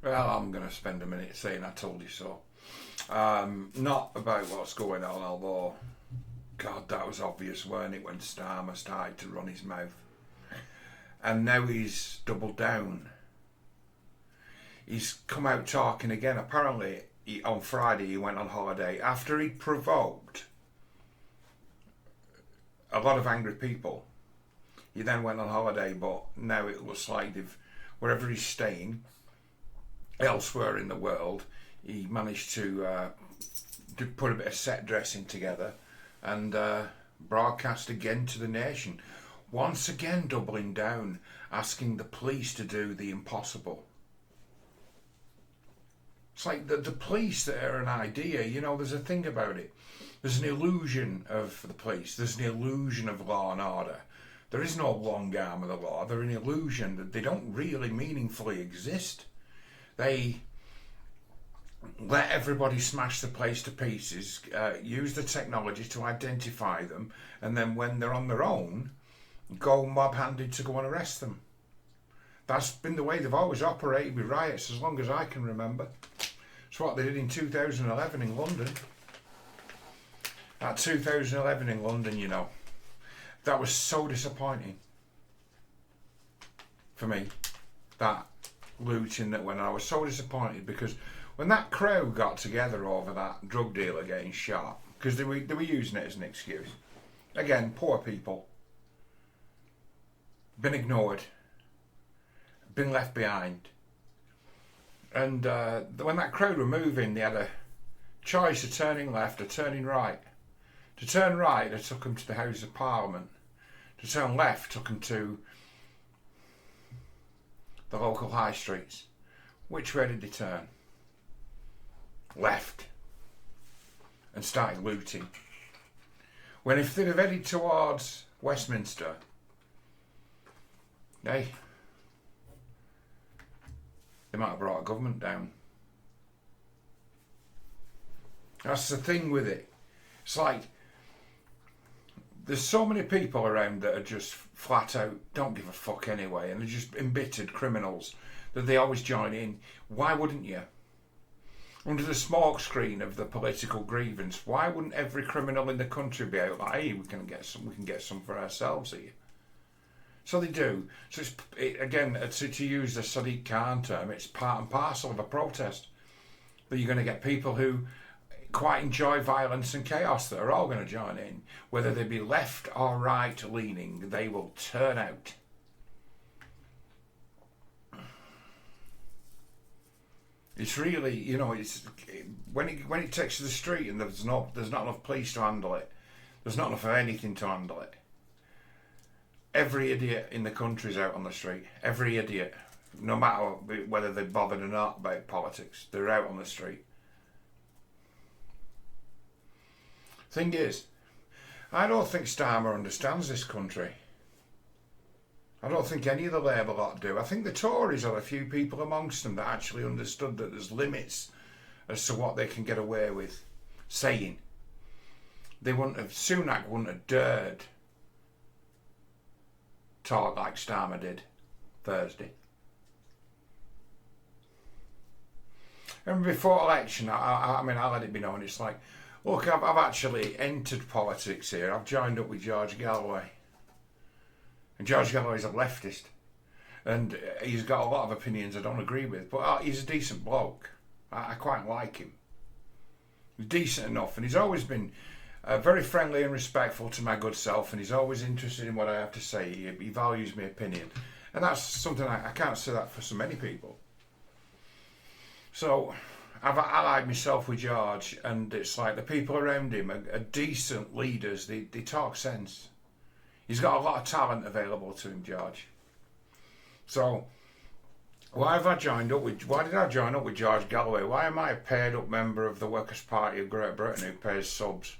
Well, I'm going to spend a minute saying I told you so. Not about what's going on, although, God, that was obvious, weren't it, when Starmer started to run his mouth. And now he's doubled down. He's come out talking again. Apparently, on Friday he went on holiday after he provoked a lot of angry people. He then went on holiday, but now it looks like wherever he's staying, elsewhere in the world, he managed to put a bit of set dressing together and broadcast again to the nation. Once again doubling down, asking the police to do the impossible. It's like the police that are an idea, there's a thing about it. There's an illusion of the police. There's an illusion of law and order. There is no long arm of the law. They're an illusion that they don't really meaningfully exist. They let everybody smash the place to pieces, use the technology to identify them, and then when they're on their own, go mob-handed to go and arrest them. That's been the way they've always operated with riots as long as I can remember. It's what they did in 2011 in London. That 2011 in London, that was so disappointing for me. That looting that went on, I was so disappointed because when that crowd got together over that drug dealer getting shot, because they were using it as an excuse. Again, poor people. Been ignored. Been left behind. And when that crowd were moving, they had a choice of turning left or turning right. To turn right, they took them to the House of Parliament. To turn left, took them to the local high streets. Which way did they turn? Left. And started looting. When if they'd have headed towards Westminster, they might have brought a government down. That's the thing with it. It's like there's so many people around that are just flat out don't give a fuck anyway, and they're just embittered criminals that they always join in. Why wouldn't you? Under the smokescreen of the political grievance, why wouldn't every criminal in the country be out like, hey, we can get some for ourselves here? So they do. So again, to use the Sadiq Khan term, it's part and parcel of a protest. That you're going to get people who quite enjoy violence and chaos that are all going to join in. Whether they be left or right leaning, they will turn out. It's really, it's when it takes to the street and there's not enough police to handle it. There's not enough of anything to handle it. Every idiot in the country's out on the street. Every idiot, no matter whether they're bothered or not about politics, they're out on the street. Thing is, I don't think Starmer understands this country. I don't think any of the Labour lot do. I think the Tories are a few people amongst them that actually understood that there's limits as to what they can get away with saying. Sunak wouldn't have dared talk like Starmer did Thursday. And before election, I let it be known, it's like, look, I've actually entered politics here. I've joined up with George Galloway. And George Galloway's a leftist. And he's got a lot of opinions I don't agree with. But he's a decent bloke. I quite like him. He's decent enough. And he's always been very friendly and respectful to my good self. And he's always interested in what I have to say. He values my opinion. And that's something I can't say that for so many people. So I've allied myself with George, and it's like the people around him are decent leaders. They talk sense. He's got a lot of talent available to him, George. So why did I join up with George Galloway? Why am I a paid up member of the Workers' Party of Great Britain who pays subs?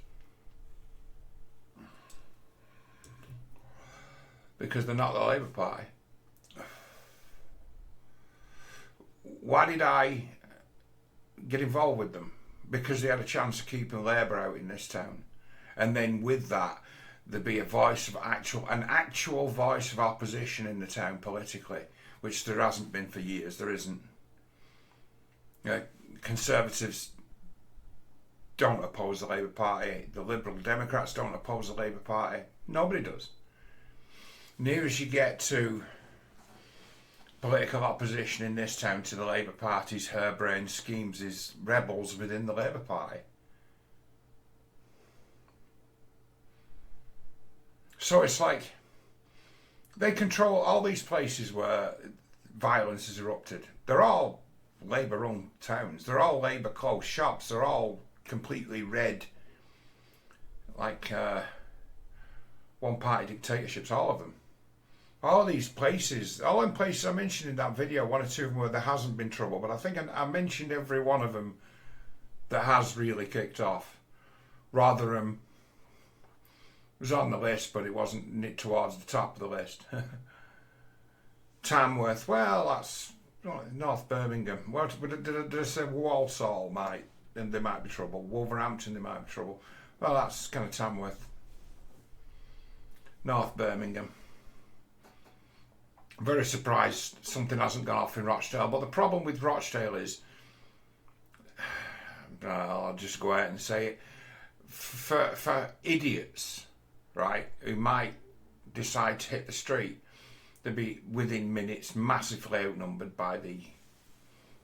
Because they're not the Labour Party. Why did I get involved with them? Because they had a chance of keeping Labour out in this town. And then with that, there'd be an actual voice of opposition in the town politically, which there hasn't been for years. There isn't. Conservatives don't oppose the Labour Party. The Liberal Democrats don't oppose the Labour Party. Nobody does. Near as you get to political opposition in this town to the Labour Party's harebrained schemes is rebels within the Labour Party. So it's like they control all these places where violence has erupted. They're all Labour-run towns. They're all Labour-closed shops. They're all completely red, like one-party dictatorships, all of them. All these places, all them places I mentioned in that video, one or two of them where there hasn't been trouble, but I think I mentioned every one of them that has really kicked off. Rotherham was on the list, but it wasn't towards the top of the list. Tamworth, well, that's North Birmingham. Well, did I say Walsall and there might be trouble. Wolverhampton, there might be trouble. Well, that's kind of Tamworth. North Birmingham. I'm very surprised something hasn't gone off in Rochdale, but the problem with Rochdale is, I'll just go out and say it, for idiots, right, who might decide to hit the street, they'd be within minutes massively outnumbered by the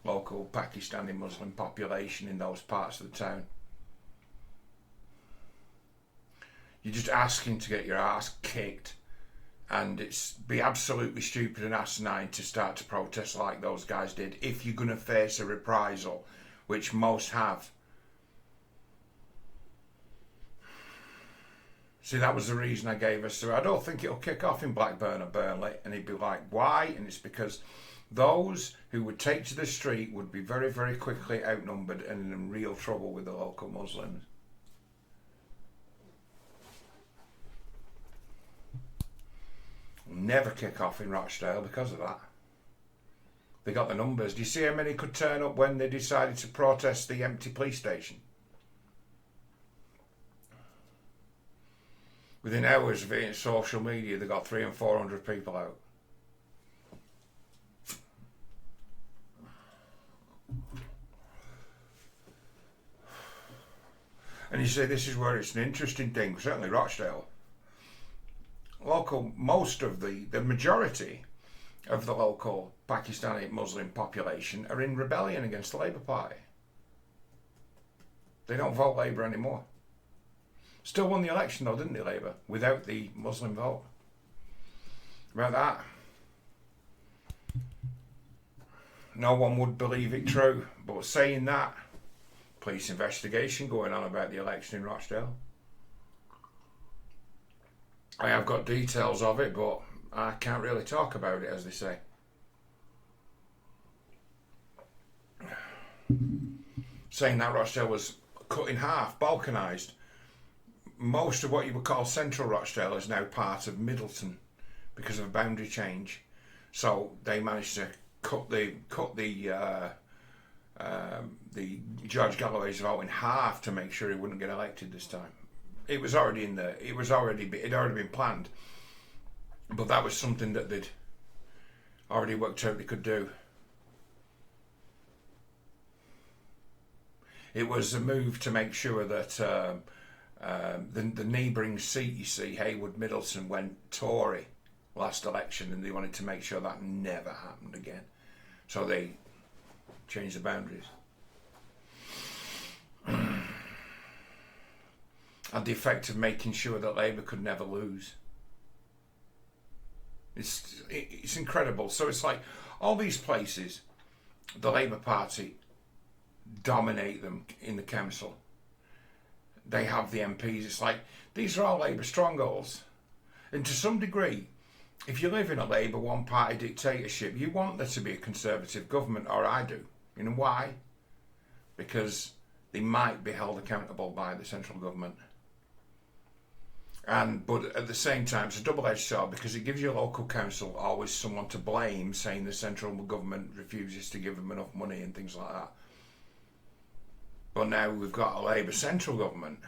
local Pakistani Muslim population in those parts of the town. You're just asking to get your ass kicked, and it's be absolutely stupid and asinine to start to protest like those guys did if you're going to face a reprisal, which most have. See, that was the reason I gave us. So I don't think it'll kick off in Blackburn or Burnley, and he'd be like, why? And it's because those who would take to the street would be very, very quickly outnumbered and in real trouble with the local Muslims. Never kick off in Rochdale because of that. They got the numbers. Do you see how many could turn up when they decided to protest the empty police station? Within hours of it in social media, they got 300 and 400 people out. And you say this is where it's an interesting thing, certainly Rochdale. The majority of the local Pakistani Muslim population are in rebellion against the Labour Party. They don't vote Labour anymore. Still won the election though, didn't they, Labour? Without the Muslim vote. About that. No one would believe it true. But saying that, police investigation going on about the election in Rochdale. I have got details of it, but I can't really talk about it, as they say. Saying that Rochdale was cut in half, balkanised. Most of what you would call central Rochdale is now part of Middleton because of a boundary change. So they managed to cut the George Galloway's vote in half to make sure he wouldn't get elected this time. It was already it had already been planned, but that was something that they'd already worked out they could do. It was a move to make sure that the neighbouring seat, you see, Haywood Middleton, went Tory last election, and they wanted to make sure that never happened again. So they changed the boundaries. And the effect of making sure that Labour could never lose. It's incredible. So it's like all these places, the Labour Party dominate them in the council. They have the MPs. It's like these are all Labour strongholds. And to some degree, if you live in a Labour one-party dictatorship, you want there to be a Conservative government, or I do. You know why? Because they might be held accountable by the central government. But at the same time, it's a double-edged sword because it gives your local council always someone to blame, saying the central government refuses to give them enough money and things like that. But now we've got a Labour central government.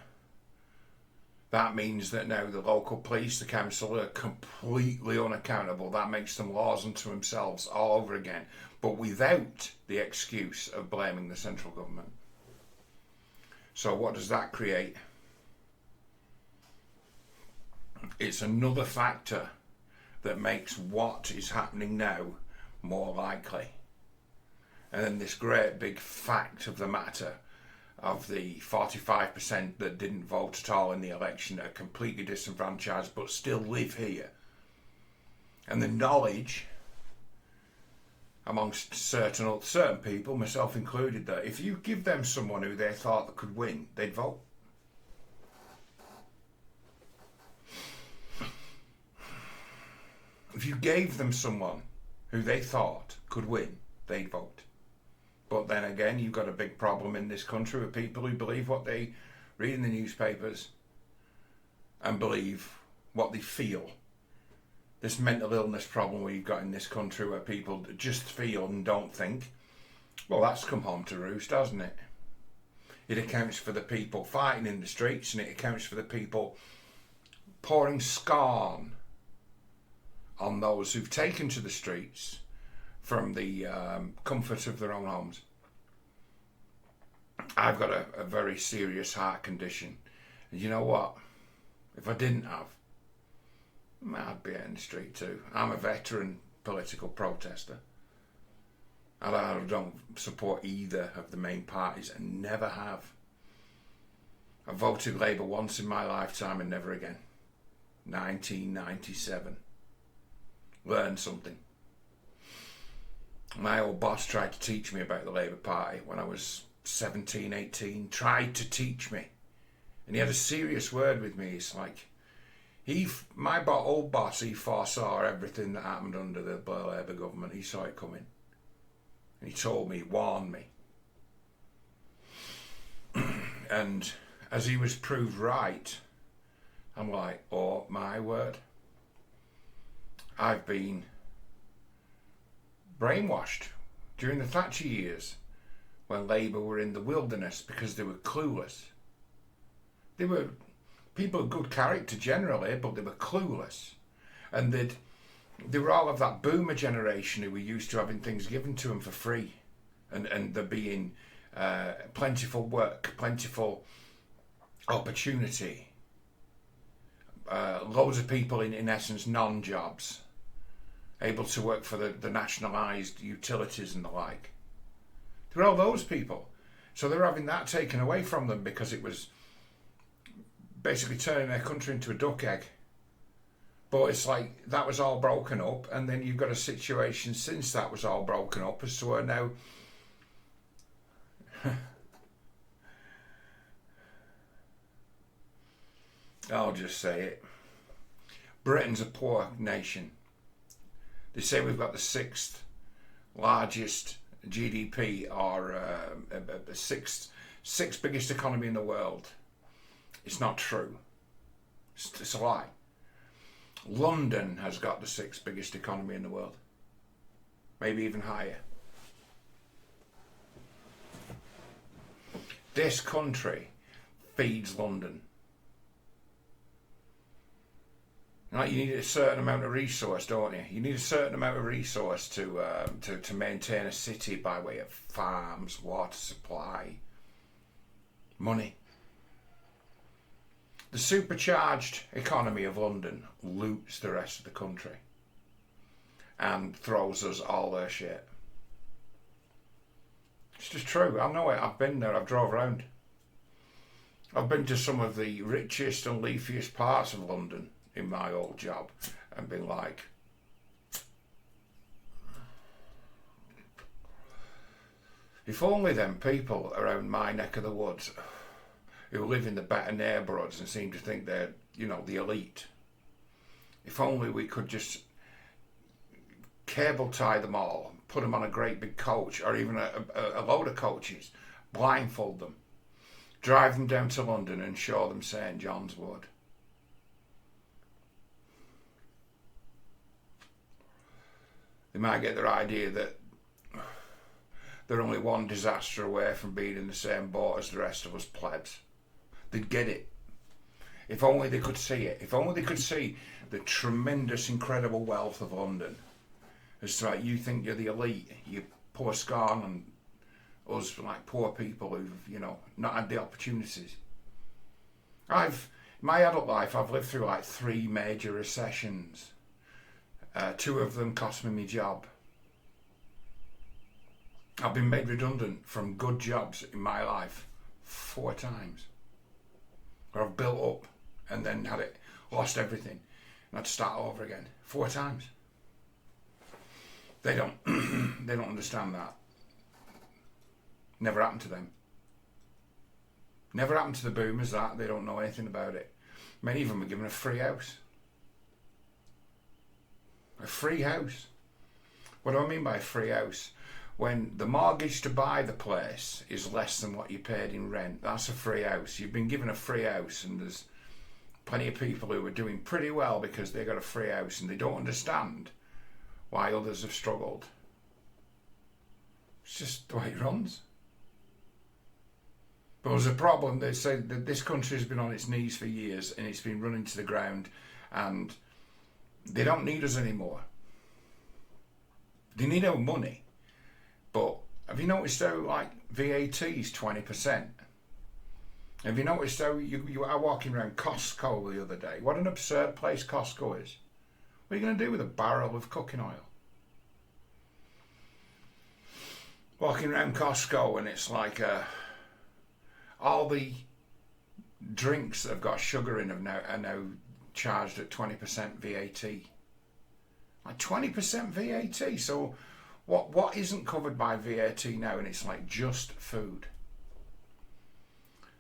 That means that now the local police, the council, are completely unaccountable. That makes them laws unto themselves all over again. but without the excuse of blaming the central government. So what does that create? It's another factor that makes what is happening now more likely. And then this great big fact of the matter of the 45% that didn't vote at all in the election, that are completely disenfranchised but still live here. And the knowledge amongst certain people, myself included, that if you give them someone who they thought that could win, they'd vote. If you gave them someone who they thought could win, they'd vote. But then again, you've got a big problem in this country with people who believe what they read in the newspapers and believe what they feel. This mental illness problem we've got in this country where people just feel and don't think, well, that's come home to roost, hasn't it? It accounts for the people fighting in the streets, and it accounts for the people pouring scorn on those who've taken to the streets from the comfort of their own homes. I've got a very serious heart condition. And you know what? If I didn't have, I'd be out in the street too. I'm a veteran political protester. And I don't support either of the main parties and never have. I voted Labour once in my lifetime and never again. 1997. Learned something. My old boss tried to teach me about the Labour Party when I was 17, 18. Tried to teach me. And he had a serious word with me. It's like, my old boss, he foresaw everything that happened under the Blair Labour government. He saw it coming. And he told me, warned me. And as he was proved right, I'm like, oh my word. I've been brainwashed during the Thatcher years when Labour were in the wilderness because they were clueless. They were people of good character generally, but they were clueless. And they were all of that boomer generation who were used to having things given to them for free. And there being plentiful work, plentiful opportunity. Loads of people in essence non-jobs, able to work for the nationalised utilities and the like. There were all those people. So they were having that taken away from them because it was basically turning their country into a duck egg. But it's like that was all broken up, and then you've got a situation since that was all broken up as to where now I'll just say it. Britain's a poor nation. They say we've got the 6th largest GDP, or the sixth biggest economy in the world. It's not true. It's a lie. London has got the 6th biggest economy in the world. Maybe even higher. This country feeds London. Like, you need a certain amount of resource, don't you? You need a certain amount of resource to maintain a city by way of farms, water supply, money. The supercharged economy of London loots the rest of the country and throws us all their shit. It's just true. I know it. I've been there. I've drove around. I've been to some of the richest and leafiest parts of London in my old job and been like, if only them people around my neck of the woods who live in the better neighbourhoods and seem to think they're, the elite, if only we could just cable tie them all, put them on a great big coach or even a load of coaches, blindfold them, drive them down to London and show them St. John's Wood. They might get their idea that they're only one disaster away from being in the same boat as the rest of us plebs. They'd get it. If only they could see it. If only they could see the tremendous, incredible wealth of London. It's like you think you're the elite, you poor scorn and us like poor people who've, not had the opportunities. In my adult life, I've lived through like 3 major recessions. 2 of them cost me my job. I've been made redundant from good jobs in my life 4 times. Where I've built up and then lost everything and had to start over again 4 times. They don't they don't understand that. Never happened to them. Never happened to the boomers that. They don't know anything about it. Many of them were given a free house. A free house. What do I mean by a free house? When the mortgage to buy the place is less than what you paid in rent, that's a free house. You've been given a free house, and there's plenty of people who are doing pretty well because they got a free house and they don't understand why others have struggled. It's just the way it runs. But there's a problem. They say that this country has been on its knees for years and it's been running to the ground, and they don't need us anymore. They need our money. But have you noticed how like VAT is 20%? Have you noticed how you are walking around Costco the other day? What an absurd place Costco is. What are you going to do with a barrel of cooking oil? Walking around Costco and it's like all the drinks that have got sugar in them are now charged at 20% VAT. Like 20% VAT. So what isn't covered by VAT now? And it's like just food.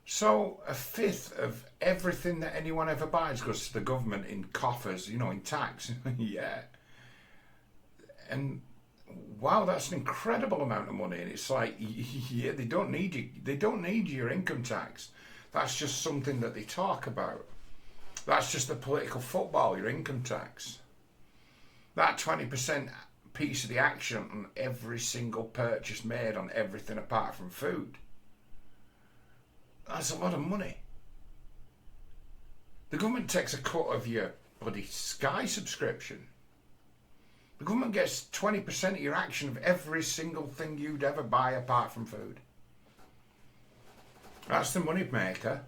So 1/5 of everything that anyone ever buys goes to the government in coffers, in tax. Yeah. And wow, that's an incredible amount of money. And it's like, yeah, they don't need you. They don't need your income tax. That's just something that they talk about. That's just the political football, your income tax. That 20% piece of the action on every single purchase made on everything apart from food. That's a lot of money. The government takes a cut of your bloody Sky subscription. The government gets 20% of your action of every single thing you'd ever buy apart from food. That's the money maker.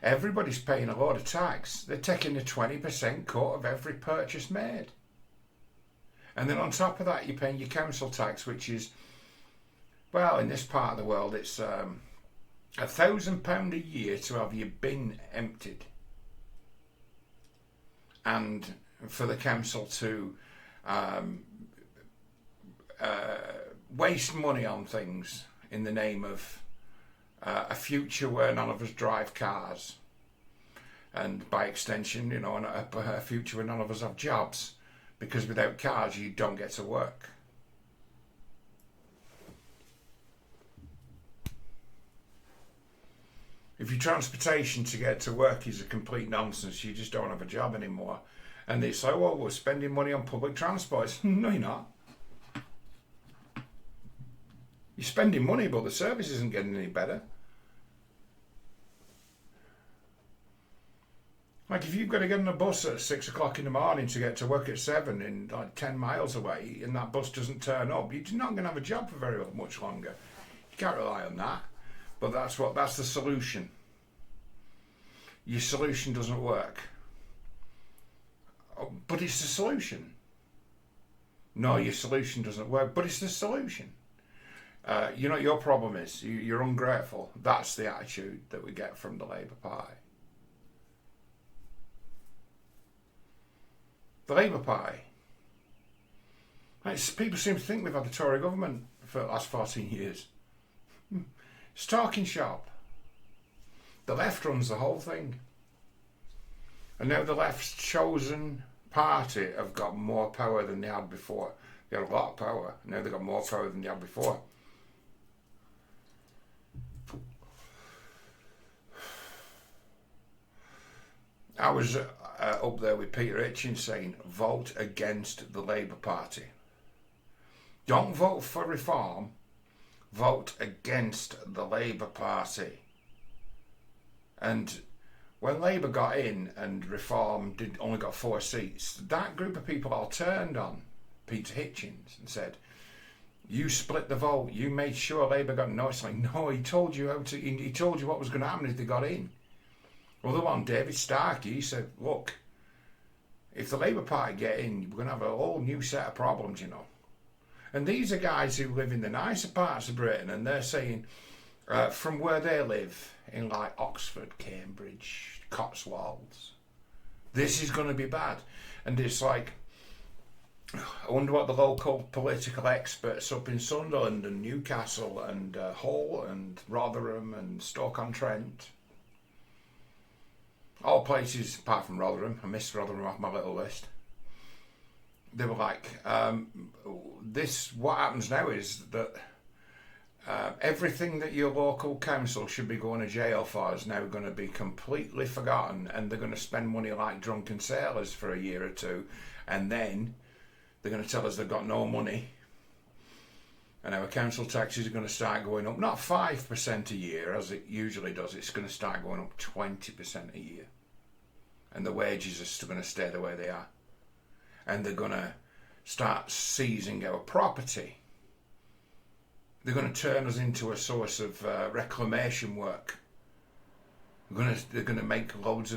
Everybody's paying a lot of tax. They're taking a 20% cut of every purchase made. And then on top of that, you're paying your council tax, which is, well, in this part of the world, it's £1,000 a year to have your bin emptied. And for the council to waste money on things in the name of a future where none of us drive cars. And by extension, a future where none of us have jobs. Because without cars, you don't get to work. If your transportation to get to work is a complete nonsense, you just don't have a job anymore. And they say, well, we're spending money on public transport. No, you're not. You're spending money, but the service isn't getting any better. Like if you've got to get on a bus at 6 o'clock in the morning to get to work at 7 and like 10 miles away, and that bus doesn't turn up, you're not going to have a job for very much longer. You can't rely on that. But that's the solution. Your solution doesn't work. But it's the solution. No, your solution doesn't work, but it's the solution. Your problem is you're ungrateful. That's the attitude that we get from the Labour Party. The Labour Party. People seem to think we've had the Tory government for the last 14 years. It's talking shop. The left runs the whole thing. And now the left's chosen party have got more power than they had before. They had a lot of power. Now they've got more power than they had before. I was up there with Peter Hitchens saying, vote against the Labour Party. Don't vote for reform. Vote against the Labour Party. And when Labour got in and Reform only got 4 seats, that group of people all turned on Peter Hitchens and said, you split the vote, you made sure Labour got no. It's like, no, he told you he told you what was going to happen if they got in. Other one, David Starkey, he said, look, if the Labour Party get in, we're going to have a whole new set of problems, you know. And these are guys who live in the nicer parts of Britain, and they're saying, from where they live, in like Oxford, Cambridge, Cotswolds, this is going to be bad. And it's like, I wonder what the local political experts up in Sunderland and Newcastle and Hull and Rotherham and Stoke-on-Trent, all places apart from Rotherham, I missed Rotherham off my little list, they were like, what happens now is that everything that your local council should be going to jail for is now going to be completely forgotten, and they're going to spend money like drunken sailors for a year or two, and then they're going to tell us they've got no money, and our council taxes are going to start going up, not 5% a year as it usually does, it's going to start going up 20% a year, and the wages are still going to stay the way they are, and they're going to start seizing our property. They're going to turn us into a source of reclamation work. They're going to make loads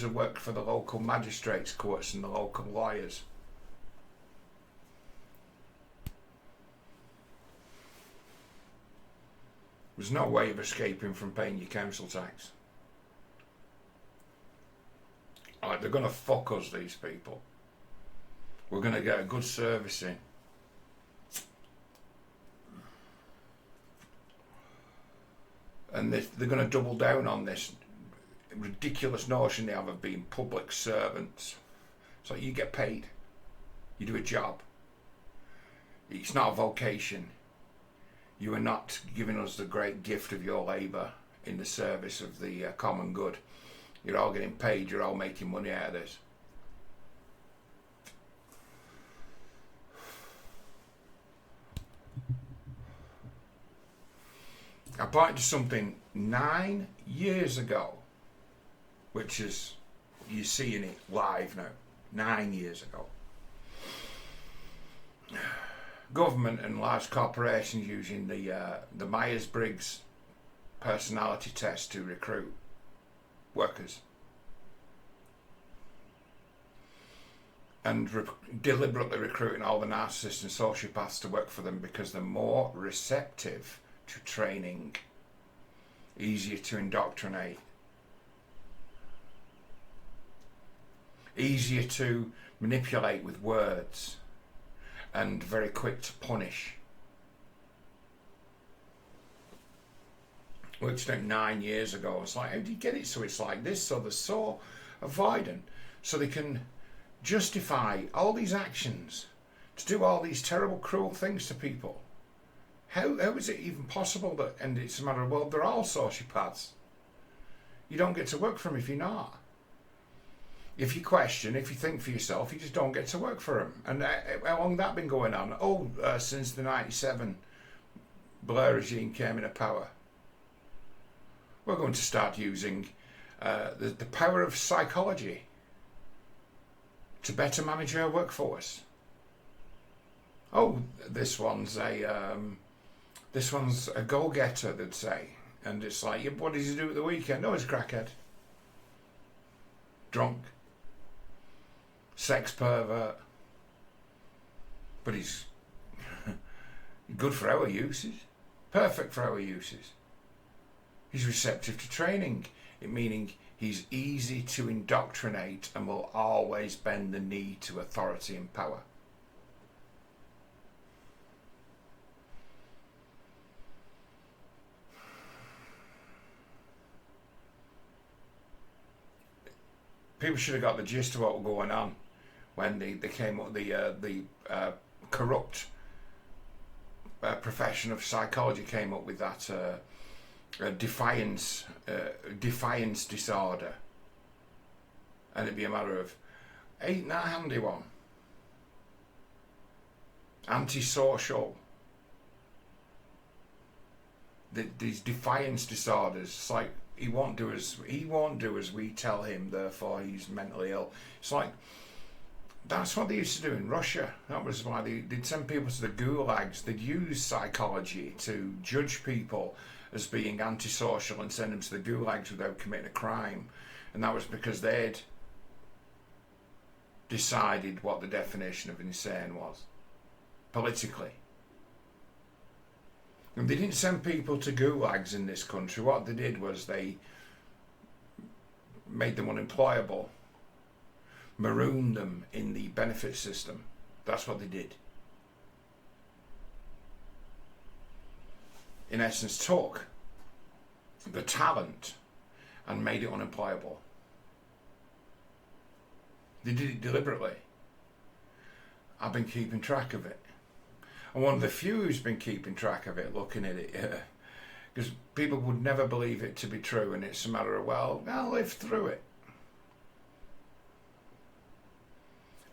of work for the local magistrates' courts and the local lawyers. There's no way of escaping from paying your council tax. Like, they're going to fuck us, these people. We're going to get a good service in. And they're going to double down on this ridiculous notion they have of being public servants. So you get paid. You do a job. It's not a vocation. You are not giving us the great gift of your labour in the service of the common good. You're all getting paid. You're all making money out of this. I pointed to something 9 years ago, which is, you're seeing it live now, 9 years ago. Government and large corporations using the Myers-Briggs personality test to recruit workers. And deliberately recruiting all the narcissists and sociopaths to work for them because they're more receptive to training, easier to indoctrinate, easier to manipulate with words, and very quick to punish. Which like 9 years ago, it's like, how do you get it so it's like this? So they're so avoidant, so they can justify all these actions to do all these terrible, cruel things to people. How is it even possible that, and it's a matter of, well, they're all sociopaths. You don't get to work for them if you're not. If you question, if you think for yourself, you just don't get to work for them. And how long that been going on? Since the 97 Blair regime came into power. We're going to start using the power of psychology to better manage our workforce. This one's a go-getter, they'd say. And it's like, what does he do at the weekend? He's a crackhead. Drunk. Sex pervert. But he's good for our uses. Perfect for our uses. He's receptive to training, meaning he's easy to indoctrinate and will always bend the knee to authority and power. People should have got the gist of what was going on when they came up with the corrupt profession of psychology came up with that defiance disorder, and it'd be a matter of, ain't that a handy one? Antisocial. These defiance disorders. It's like he won't do as we tell him, therefore he's mentally ill. It's like That's what they used to do in Russia. That was why they'd send people to the gulags. They'd use psychology to judge people as being antisocial and send them to the gulags without committing a crime. And that was because they'd decided what the definition of insane was, politically. And they didn't send people to gulags in this country. What they did was they made them unemployable, marooned them in the benefit system. That's what they did. In essence, took the talent and made it unemployable. They did it deliberately. I've been keeping track of it. And one of the few who's been keeping track of it, looking at it, because people would never believe it to be true, and it's a matter of, well, I'll live through it.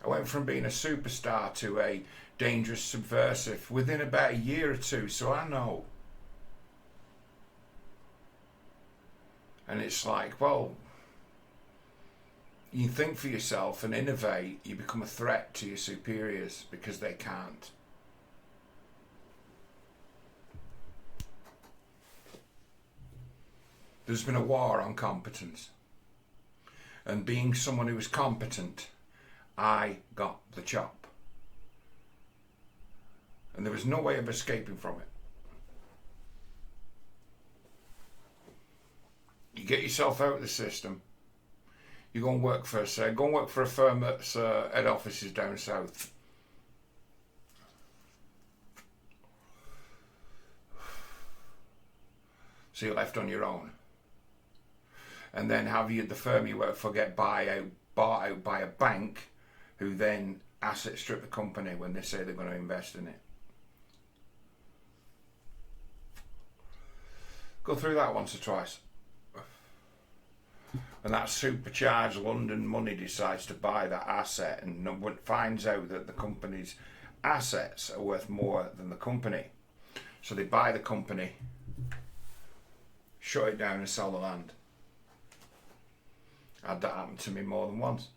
I went from being a superstar to a dangerous subversive within about a year or two, so I know. And it's like, well, you think for yourself and innovate, you become a threat to your superiors because they can't. There's been a war on competence. And being someone who was competent, I got the chop. And there was no way of escaping from it. You get yourself out of the system. You go and work for a firm that's head office is down south. So you're left on your own. And then have you, the firm you work for, get bought out by a bank, who then asset strip the company when they say they're going to invest in it. Go through that once or twice. And that supercharged London money decides to buy that asset, and finds out that the company's assets are worth more than the company. So they buy the company, shut it down and sell the land. Had that happen to me more than once.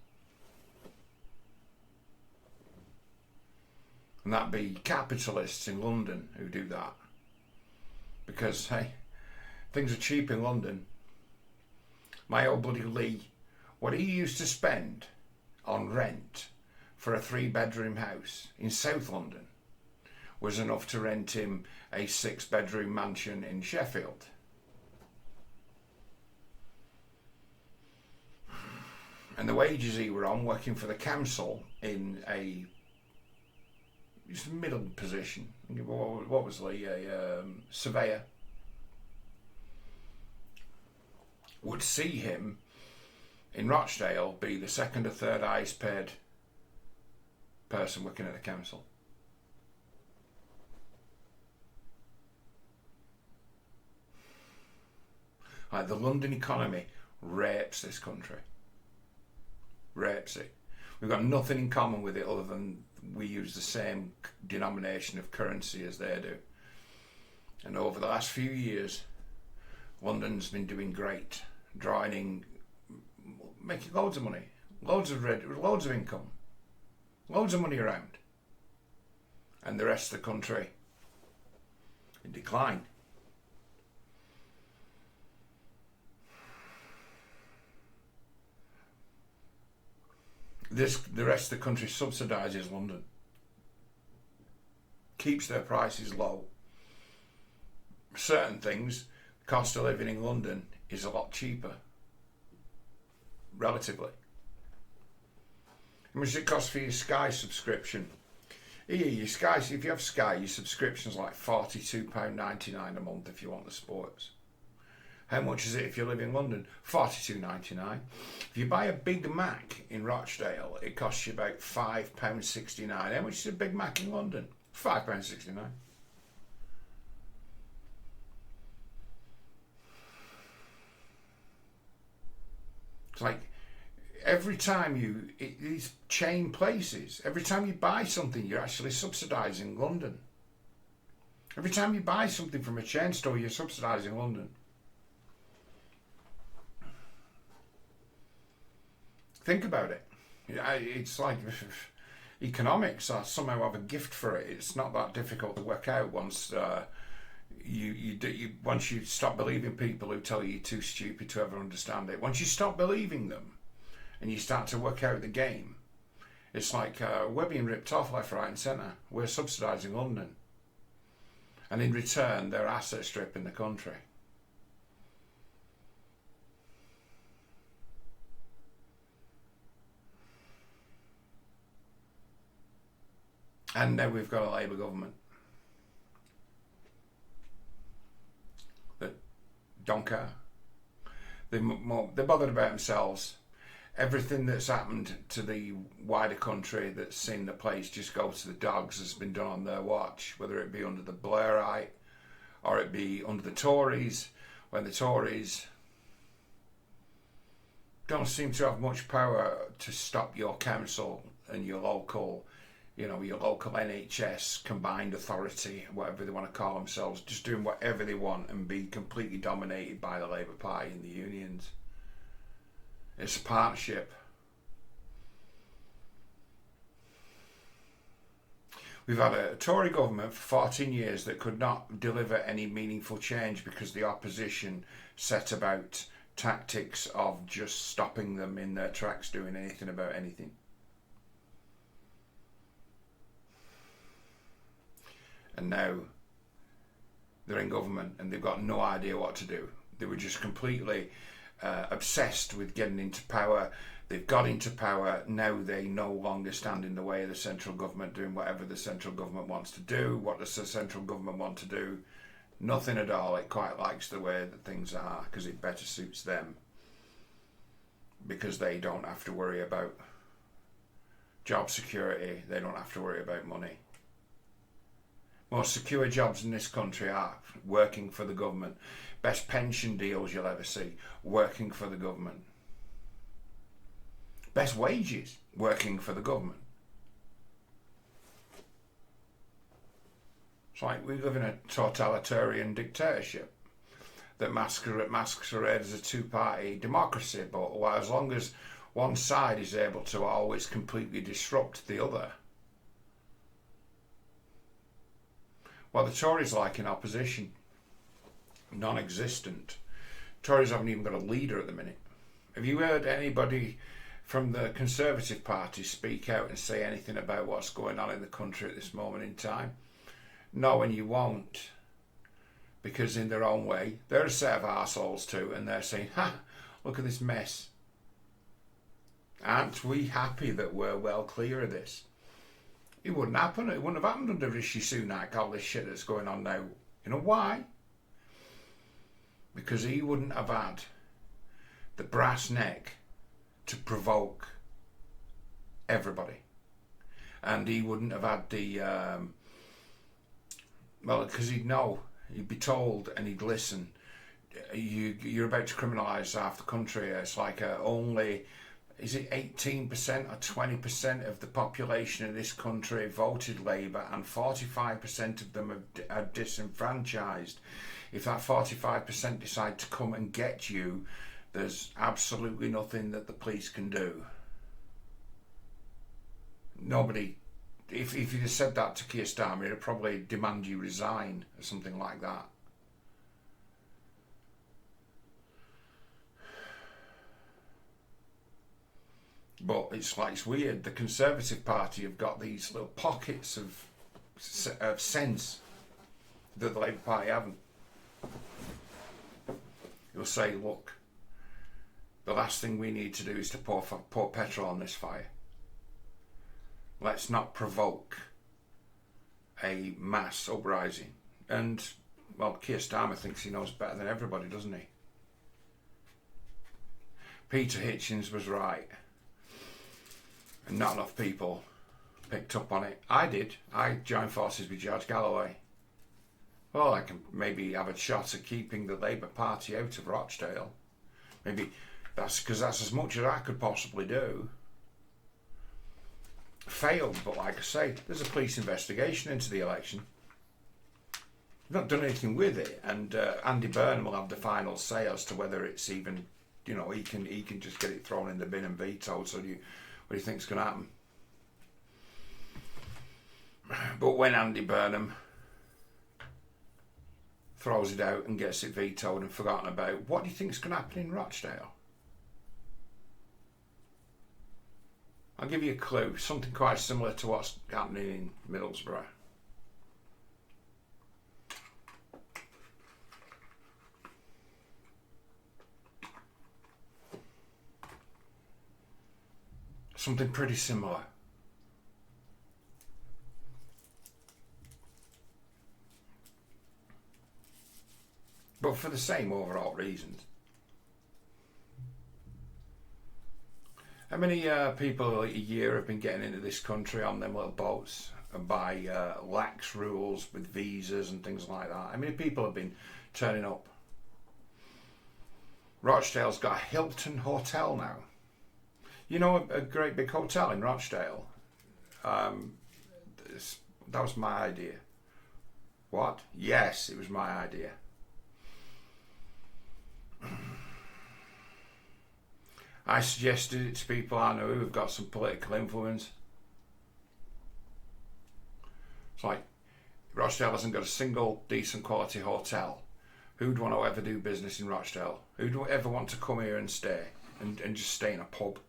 And that'd be capitalists in London who do that. Because, hey, things are cheap in London. My old buddy Lee, what he used to spend on rent for a 3-bedroom house in South London was enough to rent him a 6-bedroom mansion in Sheffield. And the wages he were on, working for the council in a just middle position. What was Lee? A surveyor. Would see him in Rochdale be the second or third highest paid person working at the council. Like, the London economy rapes this country. Rapes it. We've got nothing in common with it other than we use the same denomination of currency as they do. And over the last few years, London's been doing great, drawing in, making loads of money, loads of income, loads of money around. And the rest of the country in decline. The rest of the country subsidises London, keeps their prices low. Certain things, the cost of living in London is a lot cheaper, relatively. How much does it cost for your Sky subscription? Yeah, your Sky, if you have Sky, your subscription's like £42.99 a month if you want the sports. How much is it if you live in London? £42.99. If you buy a Big Mac in Rochdale, it costs you about £5.69. How much is a Big Mac in London? £5.69. It's like every time these chain places, every time you buy something, you're actually subsidising London. Every time you buy something from a chain store, you're subsidising London. Think about it. It's like economics. I somehow have a gift for it. It's not that difficult to work out once once you stop believing people who tell you you're too stupid to ever understand it. Once you stop believing them and you start to work out the game, it's like we're being ripped off left, right and centre. We're subsidizing London. And in return, they're asset stripping the country. And now we've got a Labour government that don't care. They're bothered about themselves. Everything that's happened to the wider country that's seen the place just go to the dogs has been done on their watch, whether it be under the Blairite or it be under the Tories, when the Tories don't seem to have much power to stop your council and your local, your local NHS combined authority, whatever they want to call themselves, just doing whatever they want and be completely dominated by the Labour Party and the unions. It's a partnership. We've had a Tory government for 14 years that could not deliver any meaningful change because the opposition set about tactics of just stopping them in their tracks doing anything about anything. And now they're in government and they've got no idea what to do. They were just completely obsessed with getting into power. They've got into power. Now they no longer stand in the way of the central government doing whatever the central government wants to do. What does the central government want to do? Nothing at all. It quite likes the way that things are because it better suits them, because they don't have to worry about job security. They don't have to worry about money. Most secure jobs in this country are working for the government. Best pension deals you'll ever see, working for the government. Best wages, working for the government. It's like we live in a totalitarian dictatorship that masquerades as a two-party democracy, but as long as one side is able to always completely disrupt the other. Well, the Tories like in opposition, non-existent. Tories haven't even got a leader at the minute. Have you heard anybody from the Conservative Party speak out and say anything about what's going on in the country at this moment in time? No, and you won't, because in their own way, they're a set of arseholes too, and they're saying, look at this mess. Aren't we happy that we're well clear of this? It wouldn't happen. It wouldn't have happened under Rishi Sunak, all this shit that's going on now. You know why? Because he wouldn't have had the brass neck to provoke everybody. And he wouldn't have had the... because he'd know. He'd be told and he'd listen. You're about to criminalise half the country. It's like only... Is it 18% or 20% of the population of this country voted Labour, and 45% of them are disenfranchised? If that 45% decide to come and get you, there's absolutely nothing that the police can do. Nobody. If you'd have said that to Keir Starmer, he'd probably demand you resign or something like that. But it's weird. The Conservative Party have got these little pockets of sense that the Labour Party haven't. You'll say, look, the last thing we need to do is to pour petrol on this fire. Let's not provoke a mass uprising. And, well, Keir Starmer thinks he knows better than everybody, doesn't he? Peter Hitchens was right. And not enough people picked up on it. I did. I joined forces with George Galloway. Well, I can maybe have a shot at keeping the Labour Party out of Rochdale. Maybe that's because that's as much as I could possibly do. Failed, but like I say, there's a police investigation into the election. We've not done anything with it, and Andy Burnham will have the final say as to whether it's even, he can just get it thrown in the bin and vetoed. So What do you think's going to happen? But when Andy Burnham throws it out and gets it vetoed and forgotten about, what do you think's going to happen in Rochdale? I'll give you a clue. Something quite similar to what's happening in Middlesbrough. Something pretty similar. But for the same overall reasons. How many people a year have been getting into this country on them little boats and by lax rules with visas and things like that? How many people have been turning up? Rochdale's got a Hilton hotel now. You know, a great big hotel in Rochdale. That was my idea. What? Yes, it was my idea. I suggested it to people I know who've got some political influence. It's like, Rochdale hasn't got a single decent quality hotel. Who'd want to ever do business in Rochdale? Who'd ever want to come here and stay and just stay in a pub?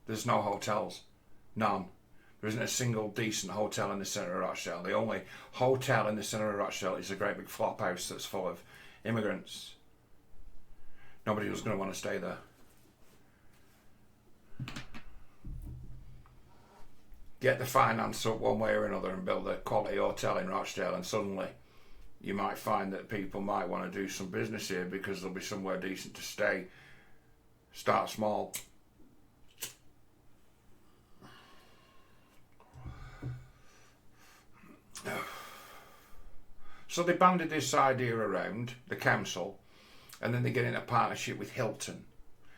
There's no hotels. None. There isn't a single decent hotel in the centre of Rochdale. The only hotel in the centre of Rochdale is a great big flop house that's full of immigrants. Nobody was going to want to stay there. Get the finance up one way or another and build a quality hotel in Rochdale, and suddenly you might find that people might want to do some business here because there'll be somewhere decent to stay. Start small. So they banded this idea around the council, and then they get in a partnership with Hilton.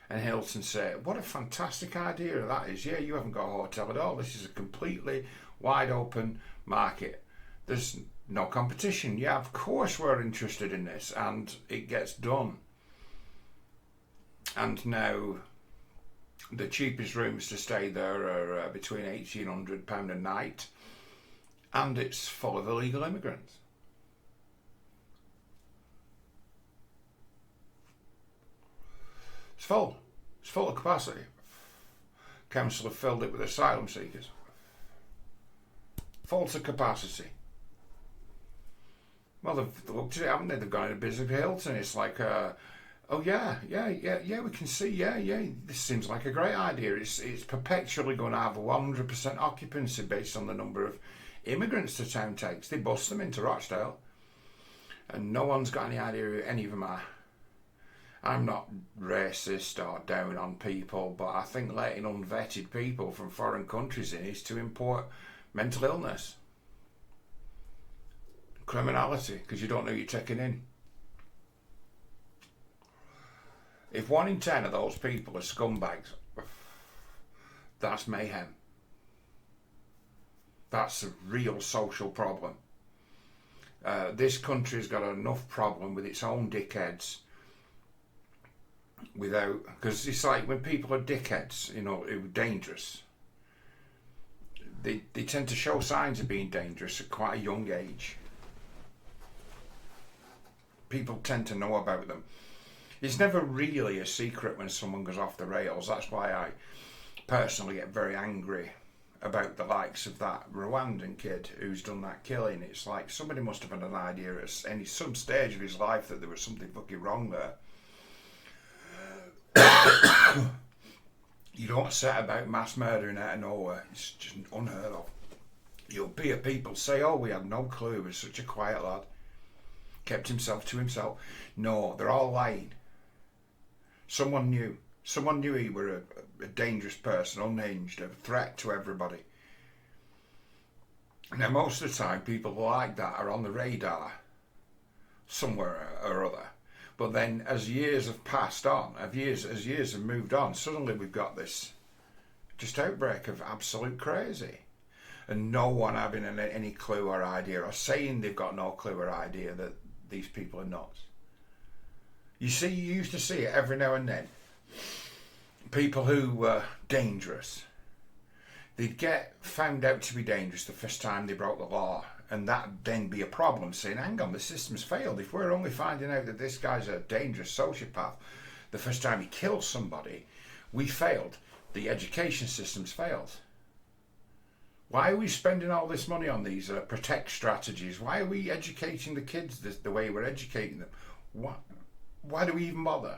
And Hilton say, what a fantastic idea that is. Yeah, you haven't got a hotel at all. This is a completely wide open market. There's no competition. Yeah, of course we're interested in this. And it gets done. And now the cheapest rooms to stay there are between £1,800 a night. And it's full of illegal immigrants. It's full. It's full of capacity. Council have filled it with asylum seekers. Full to capacity. Well, they've looked at it, haven't they? They've gone into business with Hilton. It's like, oh yeah, we can see, this seems like a great idea. It's perpetually going to have 100% occupancy based on the number of immigrants the town takes. They bust them into Rochdale. And no one's got any idea who any of them are. I'm not racist or down on people, but I think letting unvetted people from foreign countries in is to import mental illness, criminality, because you don't know who you're taking in. If 1 in 10 of those people are scumbags, that's mayhem. That's a real social problem. This country's got enough problem with its own dickheads. Because it's like when people are dickheads, dangerous. They tend to show signs of being dangerous at quite a young age. People tend to know about them. It's never really a secret when someone goes off the rails. That's why I personally get very angry about the likes of that Rwandan kid who's done that killing. It's like somebody must have had an idea at some stage of his life that there was something fucking wrong there. You don't set about mass murdering out of nowhere. It's just unheard of. You'll hear people say, oh, we had no clue, he was such a quiet lad, kept himself to himself. No, they're all lying. Someone knew he were a dangerous person, unhinged, a threat to everybody. Now most of the time people like that are on the radar somewhere or other. But then as years have passed on, as years have moved on, suddenly we've got this just outbreak of absolute crazy. And no one having any clue or idea, or saying they've got no clue or idea that these people are nuts. You used to see it every now and then. People who were dangerous, they'd get found out to be dangerous the first time they broke the law, and that then be a problem, saying, hang on, the system's failed. If we're only finding out that this guy's a dangerous sociopath the first time he kills somebody, we failed. The education system's failed. Why are we spending all this money on these protect strategies? Why are we educating the kids the way we're educating them? Why do we even bother?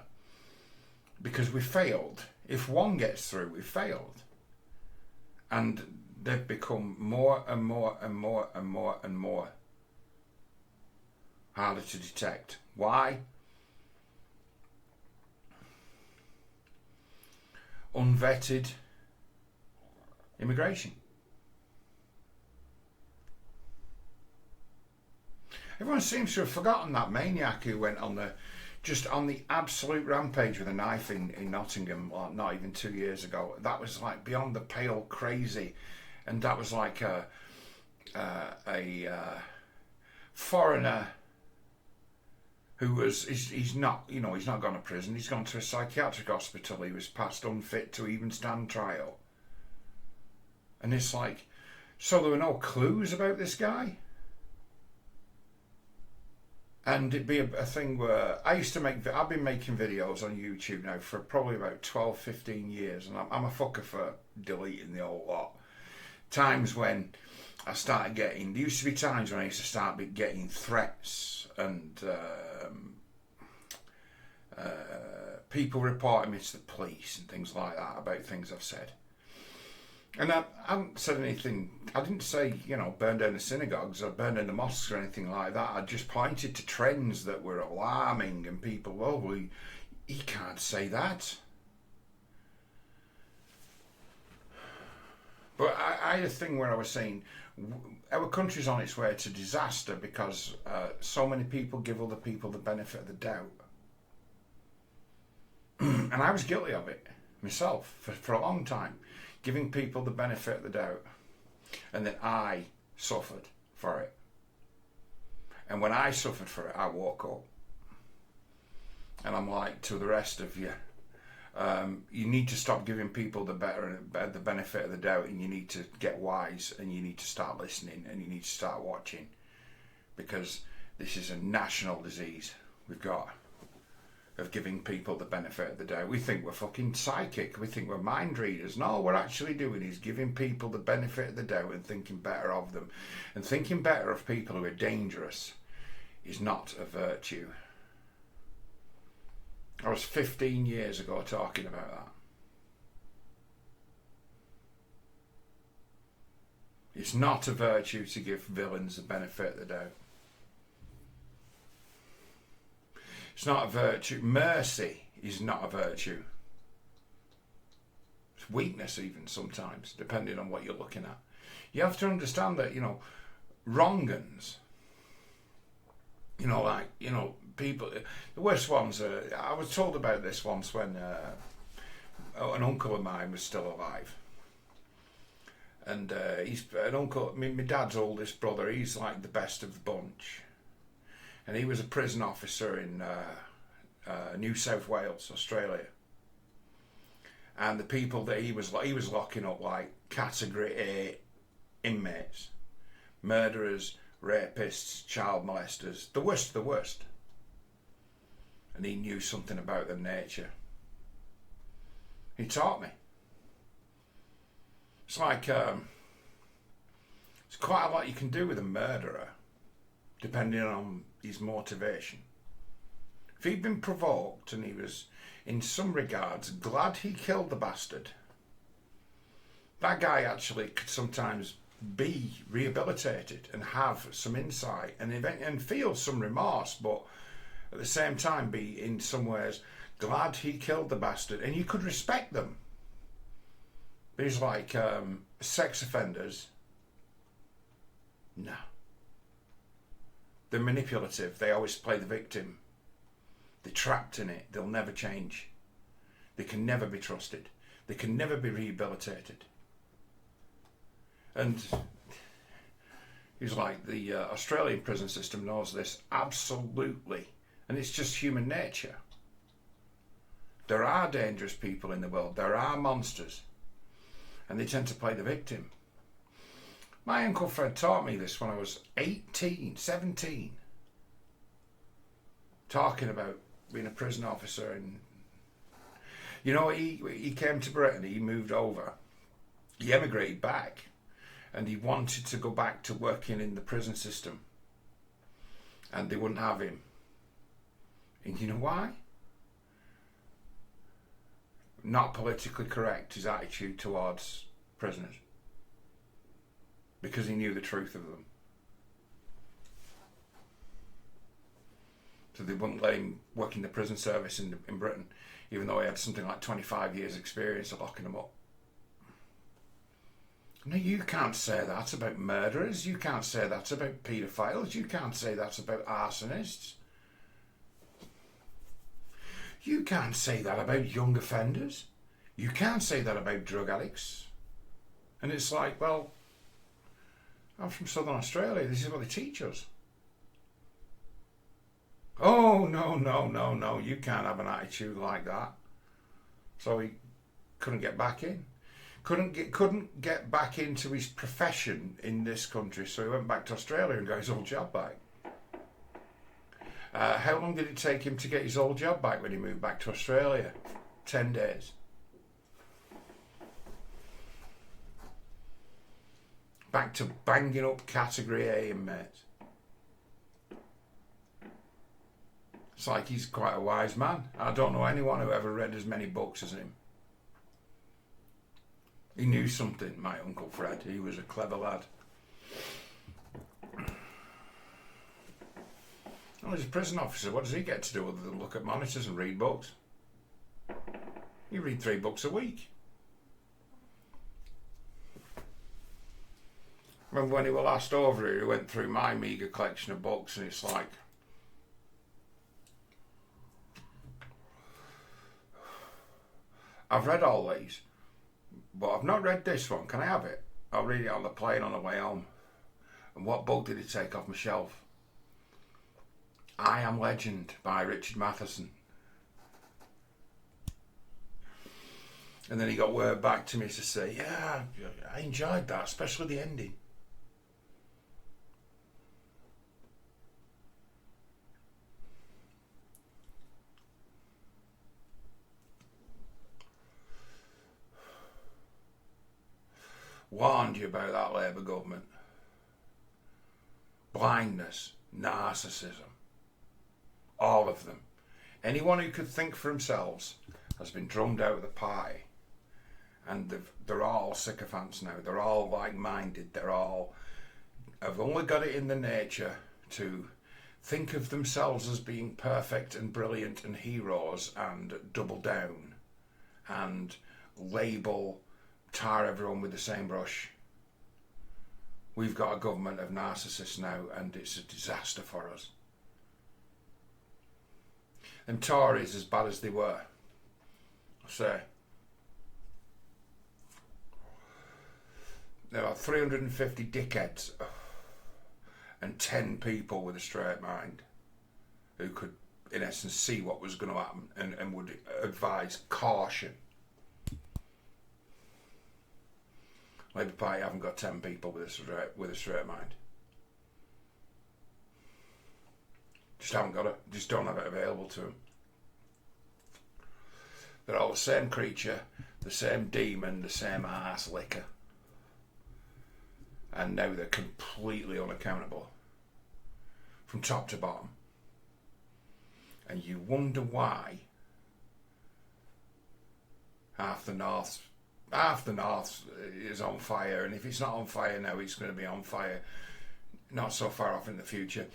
Because we failed. If one gets through, we failed. And they've become more and more and more and more and more harder to detect. Why? Unvetted immigration. Everyone seems to have forgotten that maniac who went on the absolute rampage with a knife in Nottingham, not even 2 years ago. That was like beyond the pale crazy, and that was like a foreigner who was he's not gone to prison. He's gone to a psychiatric hospital. He was passed unfit to even stand trial. And it's like, so there were no clues about this guy. And it'd be a thing where I've been making videos on YouTube now for probably about 12, 15 years, and I'm a fucker for deleting the whole lot. Times when I started getting, there used to be times when I used to start getting threats and people reporting me to the police and things like that about things I've said. And I haven't said anything. I didn't say, burn down the synagogues or burn down the mosques or anything like that. I just pointed to trends that were alarming, and people, he can't say that. But I had a thing where I was saying, our country's on its way to disaster because so many people give other people the benefit of the doubt. And I was guilty of it myself for a long time. Giving people the benefit of the doubt, and then I suffered for it. And when I suffered for it, I woke up, and I'm like to the rest of you, you need to stop giving people the benefit of the doubt, and you need to get wise, and you need to start listening, and you need to start watching, because this is a national disease we've got of giving people the benefit of the doubt. We think we're fucking psychic. We think we're mind readers. No, what we're actually doing is giving people the benefit of the doubt and thinking better of them. And thinking better of people who are dangerous is not a virtue. I was 15 years ago talking about that. It's not a virtue to give villains the benefit of the doubt. It's not a virtue. Mercy is not a virtue. It's weakness even sometimes, depending on what you're looking at. You have to understand that, wrong-uns, people, the worst ones are, I was told about this once when an uncle of mine was still alive. And he's an uncle, my dad's oldest brother, he's like the best of the bunch. And he was a prison officer in New South Wales, Australia. And the people that he was locking up like category A inmates, murderers, rapists, child molesters, the worst of the worst. And he knew something about their nature. He taught me. It's like, it's quite a lot you can do with a murderer, depending on his motivation. If he'd been provoked and he was, in some regards, glad he killed the bastard, that guy actually could sometimes be rehabilitated and have some insight and feel some remorse, but at the same time be, in some ways, glad he killed the bastard, and you could respect them. But he's like sex offenders. No. They're manipulative. They always play the victim. They're trapped in it. They'll never change. They can never be trusted. They can never be rehabilitated. And he's like, the Australian prison system knows this absolutely. And it's just human nature. There are dangerous people in the world. There are monsters. And they tend to play the victim. My Uncle Fred taught me this when I was 17, talking about being a prison officer. And you know, he came to Britain, he moved over, he emigrated back, and he wanted to go back to working in the prison system, and they wouldn't have him. And you know why? Not politically correct, his attitude towards prisoners, because he knew the truth of them. So they wouldn't let him work in the prison service in Britain, even though he had something like 25 years experience of locking them up. No, you can't say that about murderers, you can't say that about paedophiles, you can't say that about arsonists. You can't say that about young offenders. You can't say that about drug addicts. And it's like, well, I'm from Southern Australia, this is what they teach us. Oh, no, you can't have an attitude like that. So he couldn't get back in. Couldn't get back into his profession in this country, so he went back to Australia and got his old job back. How long did it take him to get his old job back when he moved back to Australia? 10 days. Back to banging up category A inmates. It's like he's quite a wise man. I don't know anyone who ever read as many books as him. He knew something, my Uncle Fred. He was a clever lad. Well, he's a prison officer. What does he get to do other than look at monitors and read books? You read 3 books a week. Remember when he was last over here, he went through my meagre collection of books, and it's like, I've read all these, but I've not read this one. Can I have it? I'll read it on the plane on the way home. And what book did he take off my shelf? I Am Legend by Richard Matheson. And then he got word back to me to say, yeah, I enjoyed that, especially the ending. Warned you about that Labour government. Blindness, narcissism. All of them. Anyone who could think for themselves has been drummed out of the pie. And they're all sycophants now. They're all like-minded. They're all have only got it in their nature to think of themselves as being perfect and brilliant and heroes, and double down and tar everyone with the same brush. We've got a government of narcissists now, and it's a disaster for us. Them Tories, as bad as they were, I say, there are 350 dickheads and 10 people with a straight mind who could, in essence, see what was going to happen and would advise caution. Labour Party haven't got 10 people with a straight mind. Just haven't got it. Just don't have it available to them. They're all the same creature, the same demon, the same arse licker. And now they're completely unaccountable. From top to bottom. And you wonder why half the North is on fire, and if it's not on fire now, it's going to be on fire not so far off in the future.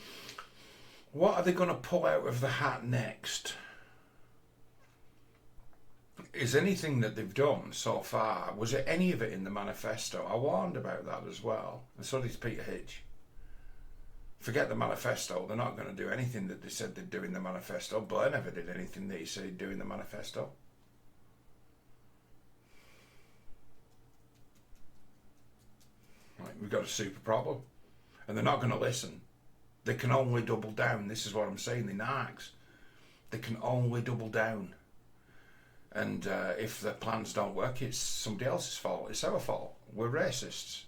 What are they going to pull out of the hat next? Is anything that they've done so far, was it any of it in the manifesto? I warned about that as well, and so did Peter Hitch. Forget the manifesto, they're not going to do anything that they said they'd do in the manifesto. Blair never did anything that he said he'd do in the manifesto. Right, we've got a super problem, and they're not going to listen. They can only double down. This is what I'm saying, the narcs. They can only double down. And if the plans don't work, it's somebody else's fault. It's our fault. We're racists.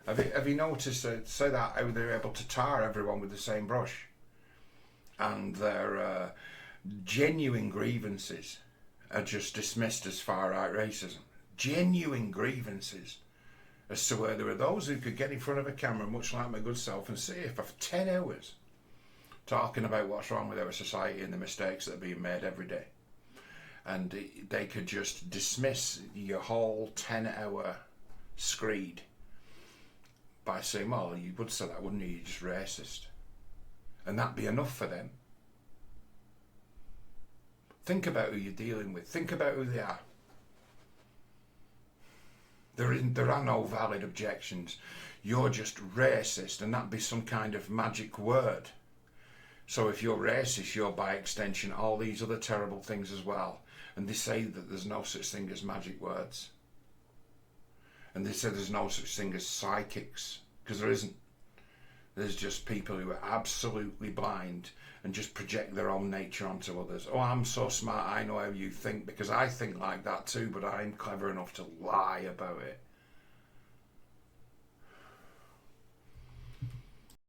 Have you noticed say that how they're able to tar everyone with the same brush, and their genuine grievances are just dismissed as far right racism. Genuine grievances, as to where there are those who could get in front of a camera, much like my good self, and sit here for 10 hours talking about what's wrong with our society and the mistakes that are being made every day. And they could just dismiss your whole 10-hour screed by saying, well, you would say that, wouldn't you? You're just racist. And that'd be enough for them. Think about who you're dealing with. Think about who they are. There are no valid objections. You're just racist, and that'd be some kind of magic word. So if you're racist, you're by extension all these other terrible things as well. And they say that there's no such thing as magic words. And they say there's no such thing as psychics, because there isn't. There's just people who are absolutely blind and just project their own nature onto others. Oh, I'm so smart, I know how you think, because I think like that too, but I'm clever enough to lie about it.